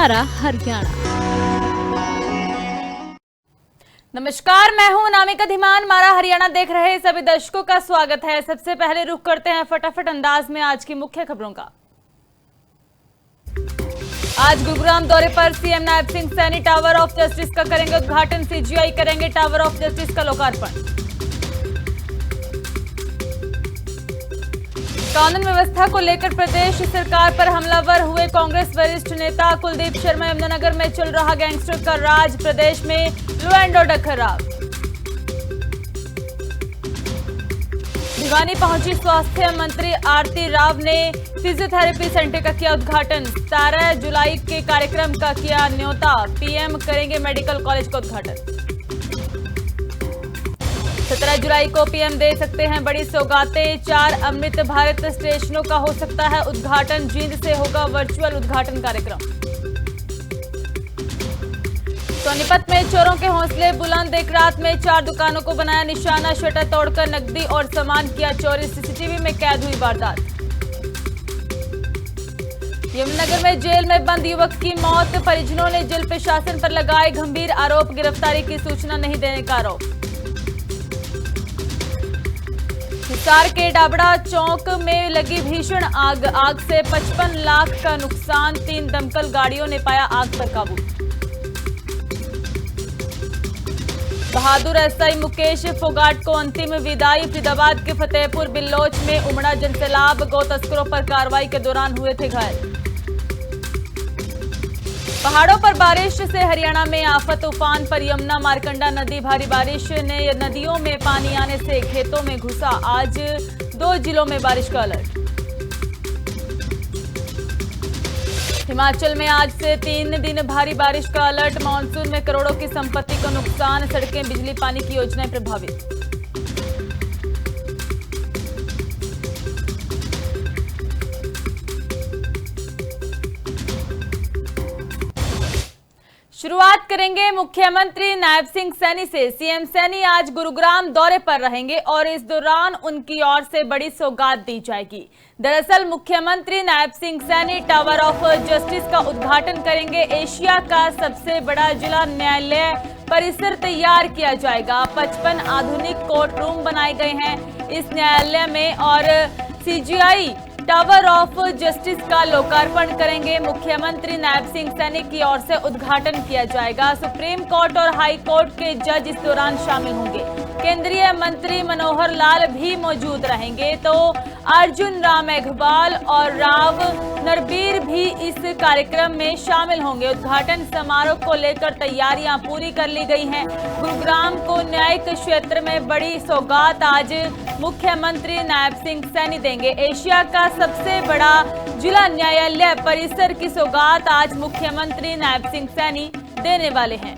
मारा हरियाणा। नमस्कार, मैं हूं अनामिका धीमान। मारा हरियाणा देख रहे सभी दर्शकों का स्वागत है। सबसे पहले रुख करते हैं फटाफट अंदाज में आज की मुख्य खबरों का। आज गुरुग्राम दौरे पर CM Nayab Singh Saini tower of justice का करेंगे उद्घाटन। सीजीआई करेंगे टावर ऑफ जस्टिस का लोकार्पण। कानून व्यवस्था को लेकर प्रदेश सरकार पर हमलावर हुए कांग्रेस वरिष्ठ नेता कुलदीप शर्मा। यमुनानगर में चल रहा गैंगस्टर का राज, प्रदेश में लॉ एंड ऑर्डर खराब। भिवानी पहुंची स्वास्थ्य मंत्री आरती राव ने फिजियोथेरेपी सेंटर का किया उद्घाटन। 17 जुलाई के कार्यक्रम का किया न्योता, पीएम करेंगे मेडिकल कॉलेज का उद्घाटन। 17 जुलाई को पीएम दे सकते हैं बड़ी सौगातें, 4 अमृत भारत स्टेशनों का हो सकता है उद्घाटन। जींद से होगा वर्चुअल उद्घाटन कार्यक्रम। सोनीपत में चोरों के हौसले बुलंद, एक रात में 4 दुकानों को बनाया निशाना, शटर तोड़कर नकदी और सामान किया चोरी। सीसीटीवी में कैद हुई वारदात। यमुनानगर में जेल में बंद युवक की मौत, परिजनों ने जेल प्रशासन पर लगाए गंभीर आरोप, गिरफ्तारी की सूचना नहीं देने का आरोप। हिसार के डाबड़ा चौक में लगी भीषण आग, आग से 55 लाख का नुकसान, 3 दमकल गाड़ियों ने पाया आग पर काबू। बहादुर एसआई मुकेश फोगाट को अंतिम विदाई, फरीदाबाद के फतेहपुर बिल्लोच में उमड़ा जनसैलाब, गौ तस्करों पर कार्रवाई के दौरान हुए थे घायल। पहाड़ों पर बारिश से हरियाणा में आफत, उफान पर यमुना मारकंडा नदी, भारी बारिश ने नदियों में पानी आने से खेतों में घुसा। आज 2 जिलों में बारिश का अलर्ट। हिमाचल में आज से 3 दिन भारी बारिश का अलर्ट, मानसून में करोड़ों की संपत्ति को नुकसान, सड़कें, बिजली, पानी की योजनाएं प्रभावित। शुरुआत करेंगे मुख्यमंत्री नायब सिंह सैनी से। सीएम सैनी आज गुरुग्राम दौरे पर रहेंगे और इस दौरान उनकी ओर से बड़ी सौगात दी जाएगी। दरअसल मुख्यमंत्री Nayab Singh Saini tower of justice का उद्घाटन करेंगे। एशिया का सबसे बड़ा जिला न्यायालय परिसर तैयार किया जाएगा। 55 आधुनिक कोर्ट रूम बनाए गए हैं इस न्यायालय में और सीजीआई टावर ऑफ जस्टिस का लोकार्पण करेंगे मुख्यमंत्री नायब सिंह सैनी की ओर से उद्घाटन किया जाएगा। सुप्रीम कोर्ट और हाई कोर्ट के जज इस दौरान शामिल होंगे। केंद्रीय मंत्री मनोहर लाल भी मौजूद रहेंगे तो अर्जुन राम मेघवाल और राव नरबीर भी इस कार्यक्रम में शामिल होंगे। उद्घाटन समारोह को लेकर तैयारियां पूरी कर ली गई हैं। गुरुग्राम को न्यायिक क्षेत्र में बड़ी सौगात आज मुख्यमंत्री नायब सिंह सैनी देंगे। एशिया का सबसे बड़ा जिला न्यायालय परिसर की सौगात आज मुख्यमंत्री नायब सिंह सैनी देने वाले हैं।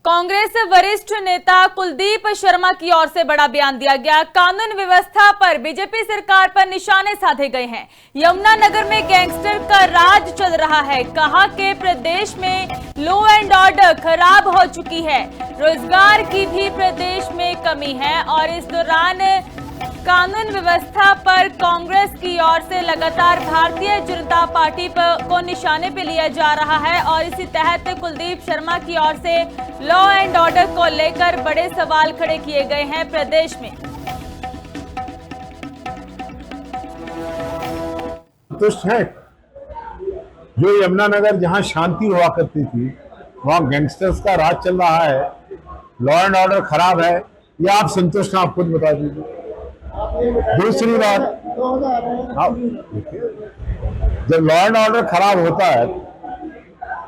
कांग्रेस वरिष्ठ नेता कुलदीप शर्मा की ओर से बड़ा बयान दिया गया। कानून व्यवस्था पर बीजेपी सरकार पर निशाने साधे गए हैं। यमुनानगर में गैंगस्टर का राज चल रहा है। कहा कि प्रदेश में लॉ एंड ऑर्डर खराब हो चुकी है, रोजगार की भी प्रदेश में कमी है और इस दौरान कानून व्यवस्था पर कांग्रेस की ओर से लगातार भारतीय जनता पार्टी को निशाने पे लिया जा रहा है और इसी तहत कुलदीप शर्मा की ओर से लॉ एंड ऑर्डर को लेकर बड़े सवाल खड़े किए गए हैं प्रदेश में। संतुष्ट है जो यमुनानगर जहां शांति हुआ करती थी वहां गैंगस्टर्स का राज चल रहा है, लॉ एंड ऑर्डर खराब है, या आप संतुष्ट हैं? आप खुद बता दीजिए। दूसरी बात, जब लॉ एंड ऑर्डर खराब होता है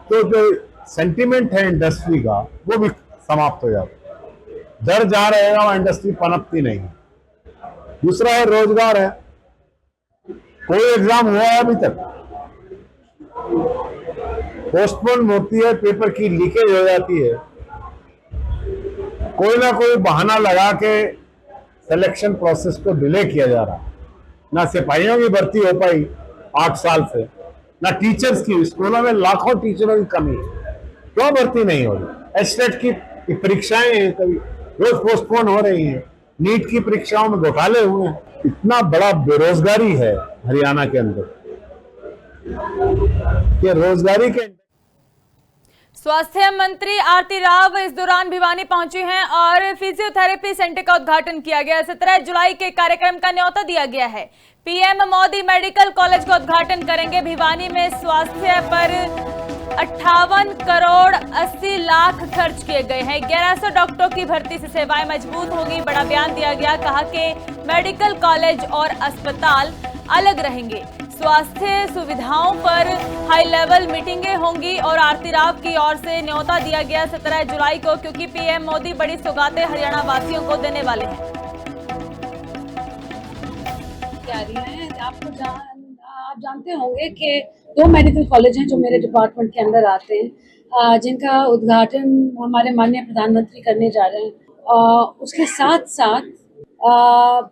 तो जो सेंटिमेंट है इंडस्ट्री का वो भी समाप्त हो जाता है। डर जहां रहेगा वहां इंडस्ट्री पनपती नहीं। दूसरा है रोजगार है। कोई एग्जाम हुआ है अभी तक? पोस्टपोन होती है, पेपर की लीकेज हो जाती है, कोई ना कोई बहाना लगा के सिलेक्शन प्रोसेस को डिले किया जा रहा है। ना सिपाहियों की भर्ती हो पाई 8 साल से, ना टीचर्स की। स्कूलों में लाखों टीचरों की कमी है, क्यों भर्ती नहीं हो रही? एस्टेट की परीक्षाएं कभी रोज पोस्टपोन हो रही हैं, नीट की परीक्षाओं में घोटाले हुए हैं। इतना बड़ा बेरोजगारी है हरियाणा के अंदर कि रोजगारी के स्वास्थ्य मंत्री आरती राव इस दौरान भिवानी पहुंची हैं और फिजियोथेरेपी सेंटर का उद्घाटन किया गया। 17 जुलाई के कार्यक्रम का न्योता दिया गया है। पीएम मोदी मेडिकल कॉलेज का उद्घाटन करेंगे। भिवानी में स्वास्थ्य पर 58 करोड़ 80 लाख खर्च किए गए हैं। 1100 डॉक्टरों की भर्ती से सेवाएं मजबूत होंगी। बड़ा बयान दिया गया, कहा कि मेडिकल कॉलेज और अस्पताल अलग रहेंगे। स्वास्थ्य सुविधाओं पर हाई लेवल मीटिंगें होंगी और आरती राव की ओर से न्योता दिया गया 17 जुलाई को, क्योंकि पीएम मोदी बड़ी सौगातें हरियाणा वासियों को देने वाले हैं। आप जानते होंगे कि 2 मेडिकल कॉलेज हैं जो मेरे डिपार्टमेंट के अंदर आते हैं, जिनका उद्घाटन हमारे माननीय प्रधानमंत्री करने जा रहे हैं। उसके साथ साथ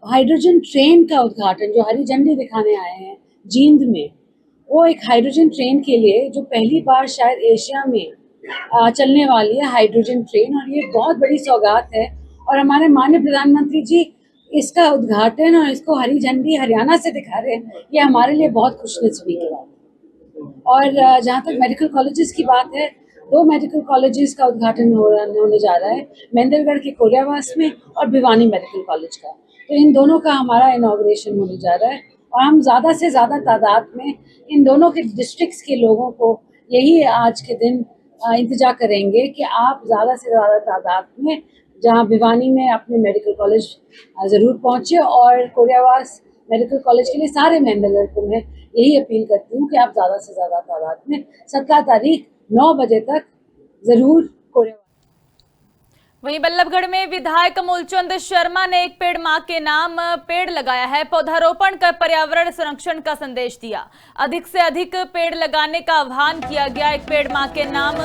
हाइड्रोजन ट्रेन का उद्घाटन जो हरी झंडी दिखाने आए हैं जींद में, वो एक हाइड्रोजन ट्रेन के लिए जो पहली बार शायद एशिया में चलने वाली है हाइड्रोजन ट्रेन, और ये बहुत बड़ी सौगात है। और हमारे माननीय प्रधानमंत्री जी इसका उद्घाटन और इसको हरी झंडी हरियाणा से दिखा रहे हैं, ये हमारे लिए बहुत खुशनसीबी की बात है। और जहाँ तक मेडिकल कॉलेजेस की बात है, 2 मेडिकल कॉलेजेस का उद्घाटन होने जा रहा है, महेंद्रगढ़ के कोरियावास में और भिवानी मेडिकल कॉलेज का। तो इन दोनों का हमारा इनॉग्रेशन होने जा रहा है और हम ज़्यादा से ज़्यादा तादाद में इन दोनों के डिस्ट्रिक्ट्स के लोगों को यही आज के दिन इंतजार करेंगे कि आप ज़्यादा से ज़्यादा तादाद में जहाँ भिवानी में अपने मेडिकल कॉलेज ज़रूर पहुँचे, और कोरियावास मेडिकल कॉलेज के लिए सारे महेंद्रगढ़ को मैं यही अपील करती हूँ कि आप ज़्यादा से ज़्यादा तादाद में 17 तारीख 9 बजे तक ज़रूर कोरियावास। वहीं बल्लभगढ़ में विधायक मूलचंद शर्मा ने एक पेड़ मां के नाम पेड़ लगाया है। पौधारोपण कर पर्यावरण संरक्षण का संदेश दिया। अधिक से अधिक पेड़ लगाने का आह्वान किया गया। एक पेड़ मां के नाम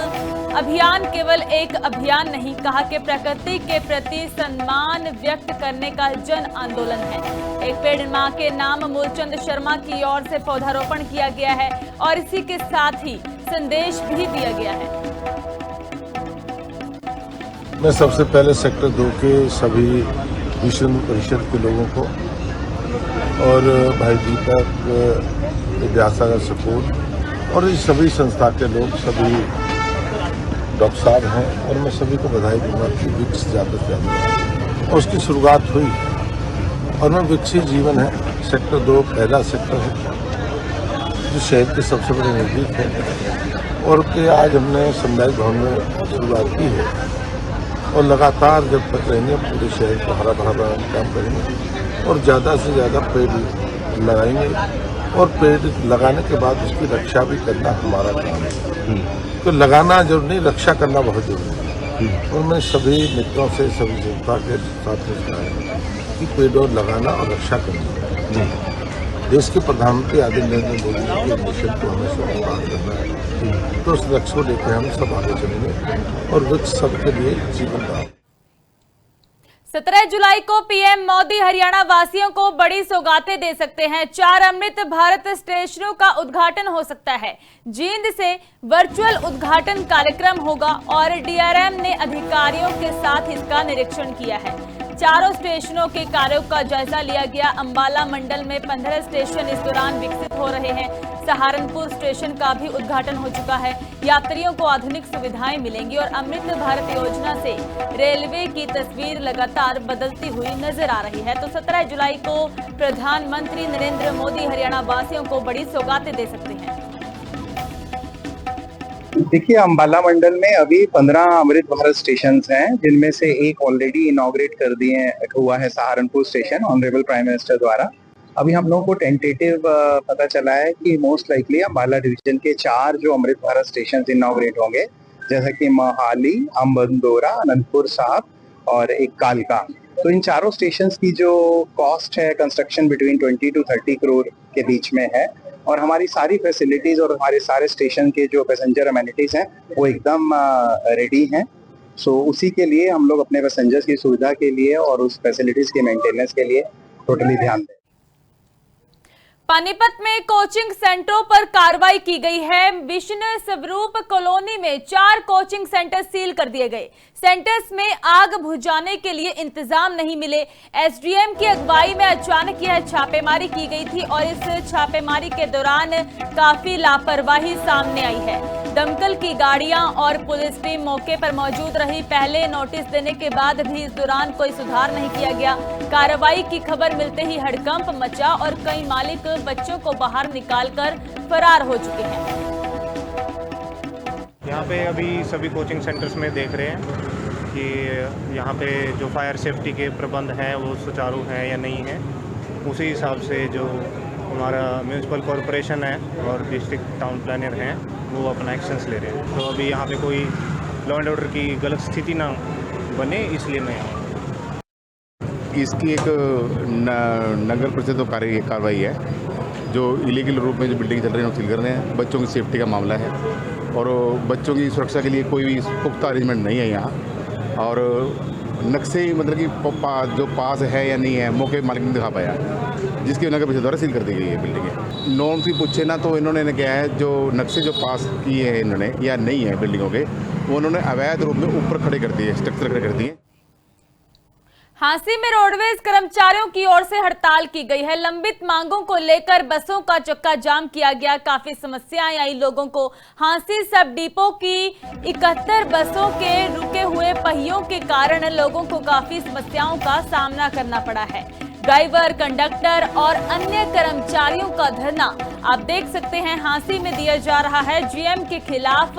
अभियान केवल एक अभियान नहीं, कहा कि प्रकृति के प्रति सम्मान व्यक्त करने का जन आंदोलन है। एक पेड़ मां के नाम मूलचंद शर्मा की ओर से पौधारोपण किया गया है और इसी के साथ ही संदेश भी दिया गया है। मैं सबसे पहले सेक्टर 2 के सभी विश्व हिंदू परिषद के लोगों को और भाई दीपक विद्यासागर सपूत और इस सभी संस्था के लोग, सभी डॉक्टर साहब हैं, और मैं सभी को बधाई दूंगा कि विकसित जागृत यात्रा और उसकी शुरुआत हुई। और मैं विकसित जीवन है सेक्टर 2 पहला सेक्टर है जो शहर के सबसे बड़े नजदीक है, और कि आज हमने सामुदायिक भवन में शुरुआत की है और लगातार जब तक रहेंगे पूरे शहर को हरा भरा बनाने का काम करेंगे और ज़्यादा से ज़्यादा पेड़ लगाएंगे, और पेड़ लगाने के बाद उसकी रक्षा भी करना हमारा काम है। तो लगाना जरूर नहीं, रक्षा करना बहुत जरूरी है। और मैं सभी मित्रों से, सभी जनता के साथ कहा है कि पेड़ों लगाना और रक्षा करना। देश के प्रधानमंत्री आदरणीय नरेंद्र मोदी जी के मिशन को हमें स्वीकार करना है, तो उस लक्ष्य को लेकर हम सब आगे चलेंगे और वृक्ष सबके लिए जीवन का। 17 जुलाई को पीएम मोदी हरियाणा वासियों को बड़ी सौगातें दे सकते हैं। 4 अमृत भारत स्टेशनों का उद्घाटन हो सकता है। जींद से वर्चुअल उद्घाटन कार्यक्रम होगा और डीआरएम ने अधिकारियों के साथ इसका निरीक्षण किया है। चारों स्टेशनों के कार्यों का जायजा लिया गया। अंबाला मंडल में 15 स्टेशन इस दौरान विकसित हो रहे हैं। सहारनपुर स्टेशन का भी उद्घाटन हो चुका है। यात्रियों को आधुनिक सुविधाएं मिलेंगी और अमृत भारत योजना से रेलवे की तस्वीर लगातार बदलती हुई नजर आ रही है। तो 17 जुलाई को प्रधानमंत्री नरेंद्र मोदी हरियाणा वासियों को बड़ी सौगातें दे सकते हैं। देखिए, अंबाला मंडल में अभी 15 अमृत भारत स्टेशन हैं, जिनमें से एक ऑलरेडी इनॉग्रेट कर दिए हुआ है Saharanpur station honourable prime minister द्वारा। अभी हम लोगों को टेंटेटिव पता चला है कि मोस्ट लाइकली अंबाला डिवीजन के 4 जो अमृत भारत स्टेशन इनॉग्रेट होंगे, जैसे कि मोहाली, अम्बंदोरा, अनंतपुर साहब और एक कालका। तो इन चारों स्टेशन की जो कॉस्ट है कंस्ट्रक्शन बिटवीन 20 to 30 करोड़ के बीच में है, और हमारी सारी फैसिलिटीज और हमारे सारे स्टेशन के जो पैसेंजर अमेनिटीज हैं वो एकदम रेडी हैं। सो उसी के लिए हम लोग अपने पैसेंजर्स की सुविधा के लिए और उस फैसिलिटीज के मेंटेनेंस के लिए टोटली ध्यान दें। पानीपत में कोचिंग सेंटरों पर कार्रवाई की गई है। विष्णु स्वरूप कॉलोनी में 4 कोचिंग सेंटर सील कर दिए गए। सेंटर्स में आग बुझाने के लिए इंतजाम नहीं मिले। एसडीएम की अगुवाई में अचानक यह छापेमारी की गई थी और इस छापेमारी के दौरान काफी लापरवाही सामने आई है। दमकल की गाड़ियां और पुलिस टीम मौके पर मौजूद रही। पहले नोटिस देने के बाद भी इस दौरान कोई सुधार नहीं किया गया। कार्रवाई की खबर मिलते ही हड़कंप मचा और कई मालिक बच्चों को बाहर निकालकर फरार हो चुके हैं। यहाँ पे अभी सभी कोचिंग सेंटर्स में देख रहे हैं कि यहाँ पे जो फायर सेफ्टी के प्रबंध हैं वो सुचारू हैं या नहीं हैं। उसी हिसाब से जो हमारा म्यूनिसिपल कॉरपोरेशन है और डिस्ट्रिक्ट टाउन प्लानर हैं वो अपना एक्शंस ले रहे हैं। तो अभी यहाँ पे कोई लॉ एंड ऑर्डर की गलत स्थिति ना बने, इसलिए मैं इसकी एक नगर परिषद कार्रवाई है। जो इलीगल रूप में जो बिल्डिंग चल रही है वो सील कर रहे हैं। बच्चों की सेफ्टी का मामला है और बच्चों की सुरक्षा के लिए कोई भी पुख्ता अरेंजमेंट नहीं है यहाँ। और नक्शे मतलब कि जो पास है या नहीं है मौके मालिक ने दिखा पाया, जिसकी नगर परिषद द्वारा सील कर दी गई है बिल्डिंगें। नॉर्म्स भी पूछे ना तो इन्होंने क्या है, जो नक्शे जो पास किए हैं इन्होंने या नहीं है बिल्डिंगों के, वो उन्होंने अवैध रूप में ऊपर खड़े कर दिए, स्ट्रक्चर खड़े कर दिए। हांसी में रोडवेज कर्मचारियों की ओर से हड़ताल की गई है। लंबित मांगों को लेकर बसों का चक्का जाम किया गया। काफी समस्याएं आई लोगों को। हांसी सब डिपो की 71 बसों के रुके हुए पहियों के कारण लोगों को काफी समस्याओं का सामना करना पड़ा है। ड्राइवर, कंडक्टर और अन्य कर्मचारियों का धरना आप देख सकते हैं हांसी में दिया जा रहा है। जीएम के खिलाफ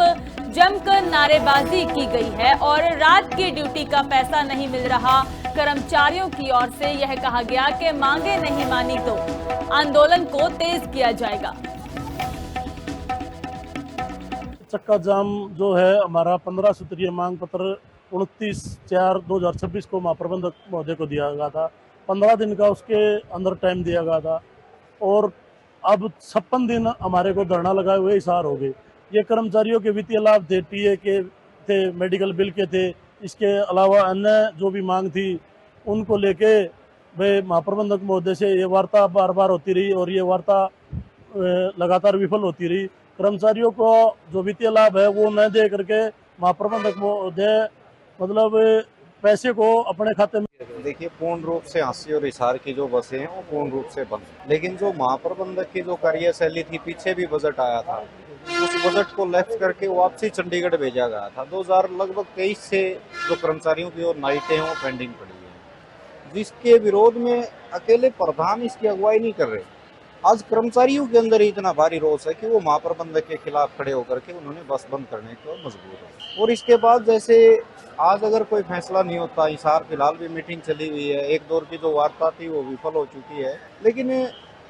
जमकर नारेबाजी की गई है और रात की ड्यूटी का पैसा नहीं मिल रहा। कर्मचारियों की ओर से यह कहा गया कि मांगे नहीं मानी तो आंदोलन को तेज किया जाएगा। चक्का जाम जो है हमारा 15 सूत्रीय मांग पत्र 29/4/2026 को महाप्रबंधक महोदय को दिया गया था। 15 दिन का उसके अंदर टाइम दिया गया था और अब 56 दिन हमारे को धरना लगाए हुए इशार हो गए। ये कर्मचारियों के वित्तीय लाभ थे, टीए के थे, मेडिकल बिल के थे, इसके अलावा अन्य जो भी मांग थी उनको लेके भाई महाप्रबंधक महोदय से ये वार्ता बार बार होती रही और ये वार्ता लगातार विफल होती रही। कर्मचारियों को जो वित्तीय लाभ है वो न दे करके महाप्रबंधक महोदय मतलब पैसे को अपने खाते में। देखिए, पूर्ण रूप से हांसी और हिसार की जो बसें हैं वो पूर्ण रूप से बंद, लेकिन जो महाप्रबंधक की जो कार्यशैली थी, पीछे भी बजट आया था, उस बजट को लेफ्ट करके वापसी चंडीगढ़ भेजा गया था। 2023 से जो कर्मचारियों की और नाइटें हैं वो पेंडिंग पड़ी है, जिसके विरोध में अकेले प्रधान इसकी अगुवाई नहीं कर रहे। आज कर्मचारियों के अंदर ही इतना भारी रोष है कि वो महाप्रबंधक के खिलाफ खड़े होकर के उन्होंने बस बंद करने को मजबूर है। और इसके बाद जैसे आज अगर कोई फैसला नहीं होता, हिसार फिलहाल भी मीटिंग चली हुई है, एक दौर की जो वार्ता थी वो विफल हो चुकी है, लेकिन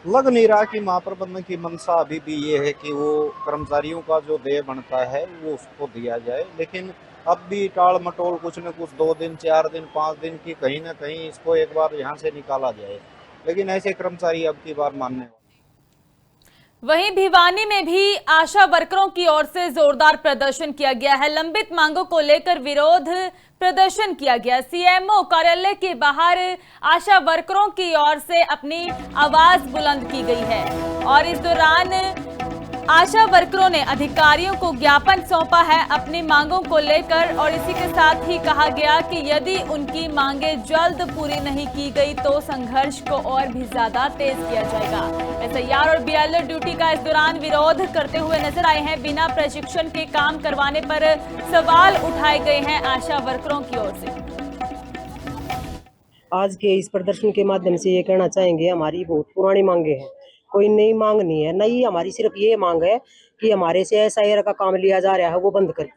लग नहीं रहा कि महाप्रबंधक की मंशा अभी भी ये है कि वो कर्मचारियों का जो देय बनता है वो उसको दिया जाए। लेकिन अब भी टाल मटोल कुछ न कुछ 2 दिन, 4 दिन, 5 दिन की कहीं ना कहीं इसको एक बार यहाँ से निकाला जाए, लेकिन ऐसे कर्मचारी अब की बार मानने। वहीं भिवानी में भी आशा वर्करों की ओर से जोरदार प्रदर्शन किया गया है। लंबित मांगों को लेकर विरोध प्रदर्शन किया गया। सीएमओ कार्यालय के बाहर आशा वर्करों की ओर से अपनी आवाज बुलंद की गई है और इस दौरान आशा वर्करों ने अधिकारियों को ज्ञापन सौंपा है अपनी मांगों को लेकर और इसी के साथ ही कहा गया कि यदि उनकी मांगे जल्द पूरी नहीं की गई तो संघर्ष को और भी ज्यादा तेज किया जाएगा। एसआईआर और बीएलओ ड्यूटी का इस दौरान विरोध करते हुए नजर आए हैं। बिना प्रशिक्षण के काम करवाने पर सवाल उठाए गए हैं आशा वर्करों की ओर से। आज के इस प्रदर्शन के माध्यम से ये कहना चाहेंगे, हमारी बहुत पुरानी मांगे हैं, कोई नई मांग नहीं है। नई हमारी सिर्फ ये मांग है कि हमारे से एसआईआर का काम लिया जा रहा है वो बंद कर,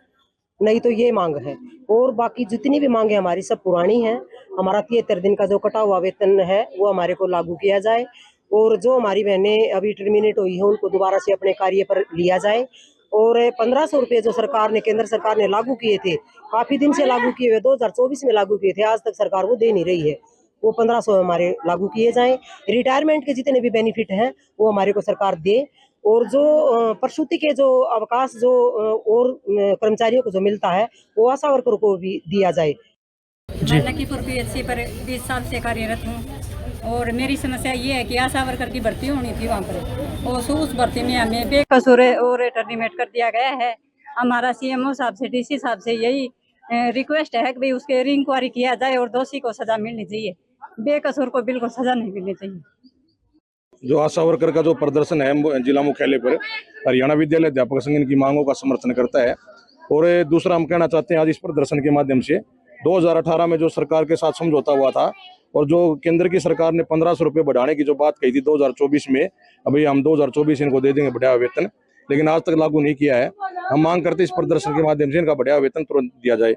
नहीं तो ये मांग है। और बाकी जितनी भी मांगे हमारी सब पुरानी हैं। हमारा 73 दिन का जो कटा हुआ वेतन है वो हमारे को लागू किया जाए और जो हमारी बहनें अभी टर्मिनेट हुई है उनको दोबारा से अपने कार्य पर लिया जाए। और 1500 रुपये जो सरकार ने, केंद्र सरकार ने लागू किए थे, काफी दिन से लागू किए हुए, 2024 में लागू किए थे, आज तक सरकार वो दे नहीं रही है, वो 1500 हमारे लागू किए जाएं। रिटायरमेंट के जितने भी बेनिफिट हैं वो हमारे को सरकार दे और जो प्रसूति के जो अवकाश जो और कर्मचारियों को जो मिलता है वो आशा वर्करों को भी दिया जाए। मैं लखीपुर PHC पर 20 साल से कार्यरत हूँ और मेरी समस्या ये है कि आशा वर्कर की भर्ती होनी थी वहाँ पर और उस भर्ती में हमें बेकसूर और टर्मिनेट कर दिया गया है। हमारा CMO साहब से DC साहब से यही रिक्वेस्ट है कि भाई उसके इंक्वायरी किया जाए और दोषी को सजा मिलनी चाहिए, बेकसूर को बिल्कुल सजा नहीं मिलनी चाहिए। जो आशा वर्कर का जो प्रदर्शन है जिला मुख्यालय पर हरियाणा विद्यालय अध्यापक संघ इनकी मांगों का समर्थन करता है। और दूसरा हम कहना चाहते हैं आज इस प्रदर्शन के माध्यम से 2018 में जो सरकार के साथ समझौता हुआ था और जो केंद्र की सरकार ने 1500 रुपये बढ़ाने की जो बात कही थी 2024 में, अभी हम 2024 इनको दे देंगे बढ़ाया वेतन, लेकिन आज तक लागू नहीं किया है। हम मांग करते इस प्रदर्शन के माध्यम से इनका बढ़ाया वेतन तुरंत दिया जाए।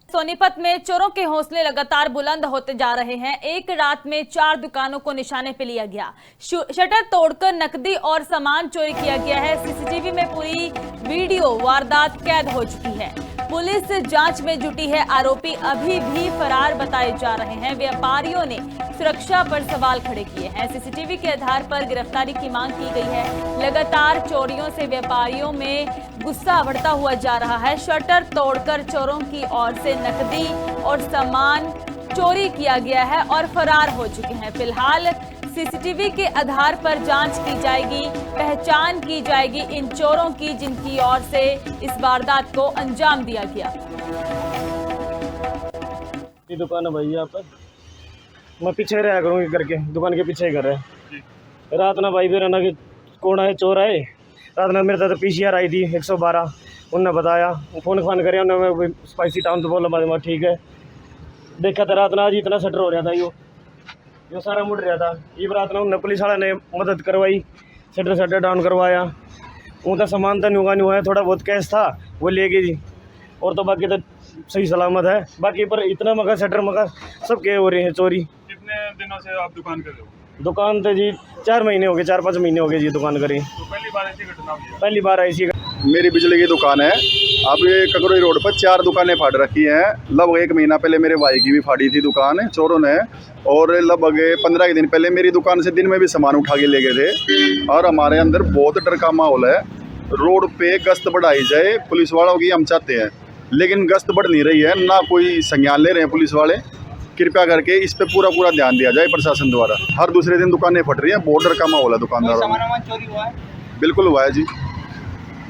सोनीपत में चोरों के हौसले लगातार बुलंद होते जा रहे हैं। एक रात में 4 दुकानों को निशाने पे लिया गया, शटर तोड़कर नकदी और सामान चोरी किया गया है। सीसीटीवी में पूरी वीडियो वारदात कैद हो चुकी है। पुलिस जांच में जुटी है। आरोपी अभी भी फरार बताए जा रहे हैं। व्यापारियों ने सुरक्षा पर सवाल खड़े किए हैं। सीसीटीवी के आधार पर गिरफ्तारी की मांग की गई है। लगातार चोरियों से व्यापारियों में गुस्सा बढ़ता हुआ जा रहा है। शटर तोड़कर चोरों की ओर से नकदी और सामान चोरी किया गया है और फरार हो चुके हैं। फिलहाल सीसीटीवी के आधार पर जांच की जाएगी, पहचान की जाएगी इन चोरों की जिनकी ओर से इस वारदात को अंजाम दिया गया। ये दुकान है भाई, यहाँ पर मैं पीछे रहा करूँगी करके दुकान के पीछे ही घर है। रात ना भाई फिर ना कि कौन आए चोर आए, रात ना मेरे साथ PCR आई थी 112, उनने बताया, फ़ोन करे उन्होंने स्पाइसी टाउन तो बोला मैं ठीक है। देखा था रात ना आज इतना शटर हो रहा था, यो सारा मुड़ रहा था। ये रात ना उन्हें पुलिस वाला ने मदद करवाई, शटर डाउन करवाया। उनका सामान तो नहीं हुआ है, थोड़ा बहुत कैश था वो ले गई जी, और तो बाकी तो सही सलामत है। बाकी पर इतना मगर शटर मगर सब के हो रहे हैं चोरी। कितने दिनों से आप दुकान कर रहे हो? दुकान तो जी 4 महीने हो गए, 4-5 महीने हो गए जी दुकान करी। तो पहली बार ऐसी घटना हुई है? पहली बार ऐसी। मेरी बिजली की दुकान है। अब ये ककरोई रोड पर 4 दुकानें फाड़ रखी हैं। लगभग 1 महीना पहले मेरे भाई की भी फाड़ी थी दुकान चोरों ने, और लगभग 15 दिन पहले मेरी दुकान से दिन में भी सामान उठा के ले गए थे। और हमारे अंदर बहुत डर का माहौल है। रोड पे गश्त बढ़ाई जाए पुलिस वालों की हम चाहते हैं, लेकिन गश्त बढ़ नहीं रही है, ना कोई संज्ञान ले रहे हैं पुलिस वाले। कृपया करके इस पे पूरा ध्यान दिया जाए प्रशासन द्वारा। हर दूसरे दिन दुकानें फट रही हैं, बहुत डर का माहौल है दुकानदारों में। चोरी हुआ है? बिल्कुल हुआ है जी,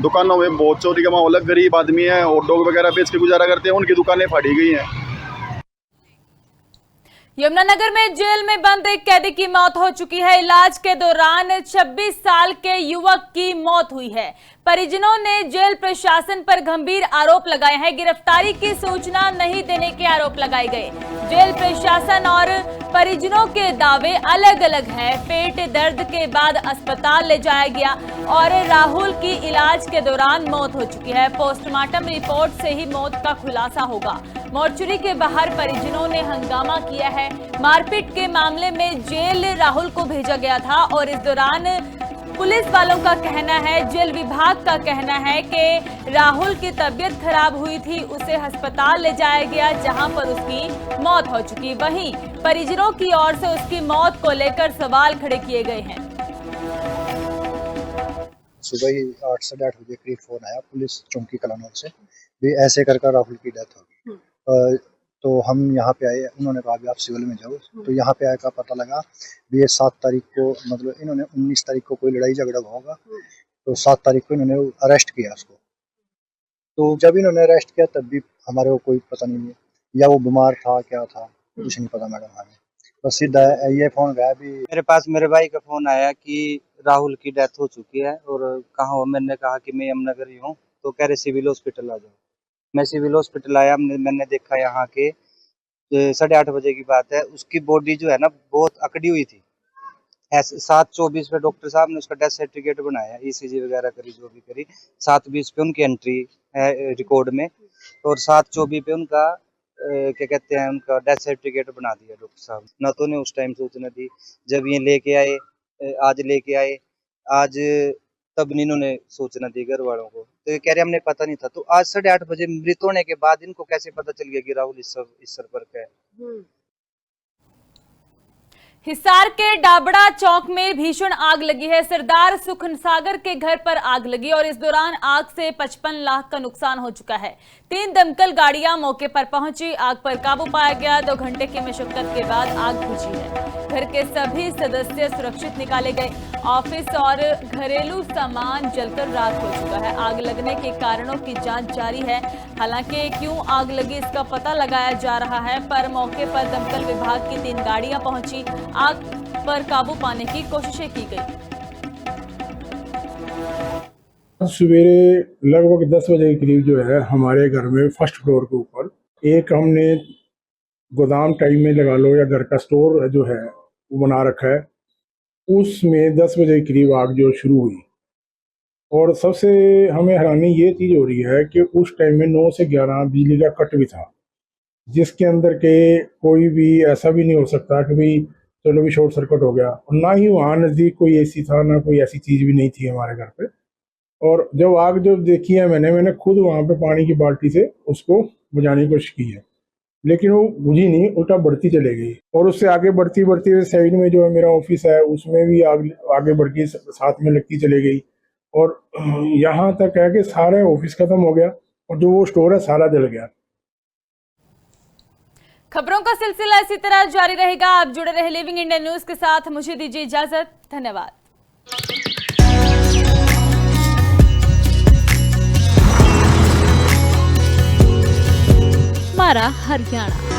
दुकानों में बहुत चोरी का माहौल है। गरीब आदमी है और डॉग वगैरह बेच के गुजारा करते हैं, उनकी दुकानें फाड़ी गई हैं। यमुनानगर में जेल में बंद एक कैदी की मौत हो चुकी है। इलाज के दौरान 26 साल के युवक की मौत हुई है। परिजनों ने जेल प्रशासन पर गंभीर आरोप लगाए हैं। गिरफ्तारी की सूचना नहीं देने के आरोप लगाए गए। जेल प्रशासन और परिजनों के दावे अलग अलग हैं। पेट दर्द के बाद अस्पताल ले जाया गया और राहुल की इलाज के दौरान मौत हो चुकी है। पोस्टमार्टम रिपोर्ट से ही मौत का खुलासा होगा। मोर्चरी के बाहर परिजनों ने हंगामा किया है। मारपीट के मामले में जेल राहुल को भेजा गया था और इस दौरान पुलिस वालों का कहना है, जेल विभाग का कहना है कि राहुल की तबीयत खराब हुई थी, उसे अस्पताल ले जाया गया जहां पर उसकी मौत हो चुकी। वहीं परिजनों की ओर से उसकी मौत को लेकर सवाल खड़े किए गए हैं। सुबह ही 8 साढ़े 8 बजे करीब फोन आया पुलिस चौकी कलानौर से, भी ऐसे कर राहुल की डेथ होगी। तो हम यहाँ पे आए, उन्होंने कहा भी आप सिविल में जाओ। तो यहाँ पे आए का पता लगा भी ये 7 तारीख को, मतलब इन्होंने 19 तारीख को कोई लड़ाई झगड़ा होगा, तो 7 तारीख को इन्होंने अरेस्ट किया उसको। तो जब इन्होंने अरेस्ट किया तब भी हमारे को कोई पता नहीं है, या वो बीमार था क्या था कुछ नहीं पता मैडम हमें। बस सीधा ये फोन गया भी मेरे पास, मेरे भाई का फोन आया कि राहुल की डेथ हो चुकी है और कहाँ हो। मैंने कहा कि मैं यमुनानगर ही हूँ। तो कह रहे सिविल हॉस्पिटल आ जाओ। मैं सिविल हॉस्पिटल आया, मैंने देखा यहाँ के 8:30 बजे की बात है, उसकी बॉडी जो है ना बहुत अकड़ी हुई थी। 7:24 पे डॉक्टर साहब ने उसका डेथ सर्टिफिकेट बनाया, ECG वगैरह करी, जो भी करी। 7:20 पे उनकी एंट्री है रिकॉर्ड में और 7:24 पे उनका क्या कहते हैं, उनका डेथ सर्टिफिकेट बना दिया डॉक्टर साहब। ना तो ने उस टाइम सूचना दी, जब ये लेके आए, आज तब इन्होंने सूचना दी घर वालों को। तो ये कह रहे हमने पता नहीं था। तो आज 8:30 बजे मृत होने के बाद इनको कैसे पता चल गया कि राहुल इस सर पर है? हिसार के डाबड़ा चौक में भीषण आग लगी है। सरदार सुखसागर के घर पर आग लगी और इस दौरान आग से 55 लाख का नुकसान हो चुका है। 3 दमकल गाड़ियां मौके पर पहुंची, आग पर काबू पाया गया। 2 घंटे की मशक्कत के बाद आग बुझी है। घर के सभी सदस्य सुरक्षित निकाले गए। ऑफिस और घरेलू सामान जलकर राख हो चुका है। आग लगने के कारणों की जांच जारी है। हालांकि क्यों आग लगी इसका पता लगाया जा रहा है, पर मौके पर दमकल विभाग की 3 गाड़ियां पहुंची। आग पर काबू पाने की कोशिशें की गई। सवेरे लगभग 10 बजे के करीब जो है हमारे घर में फर्स्ट फ्लोर के ऊपर एक हमने गोदाम टाइप में लगा लो या घर का स्टोर जो है वो बना रखा है, उसमें 10 बजे के करीब आग जो शुरू हुई। और सबसे हमें हैरानी ये चीज़ हो रही है कि उस टाइम में 9 से 11 बिजली का कट भी था, जिसके अंदर के कोई भी ऐसा भी नहीं हो सकता कि भाई चलो भी शॉर्ट सर्किट हो गया। और ना ही वहाँ नज़दीक कोई एसी था, ना कोई ऐसी चीज़ भी नहीं थी हमारे घर पे। और जब आग जब देखी है मैंने खुद वहाँ पे पानी की बाल्टी से उसको बुझाने की कोशिश की है, लेकिन वो बुझी नहीं, उल्टा बढ़ती चले गई। और उससे आगे बढ़ती बढ़ती साइड में जो है मेरा ऑफिस है, उसमें भी आग आगे बढ़ के साथ में लगती चले गई। और यहाँ तक है कि सारा ऑफिस खत्म हो गया और जो वो स्टोर है सारा जल गया। खबरों का सिलसिला इसी तरह जारी रहेगा। आप जुड़े रहे लिविंग इंडिया न्यूज के साथ। मुझे दीजिए इजाजत। धन्यवाद। हमारा हरियाणा।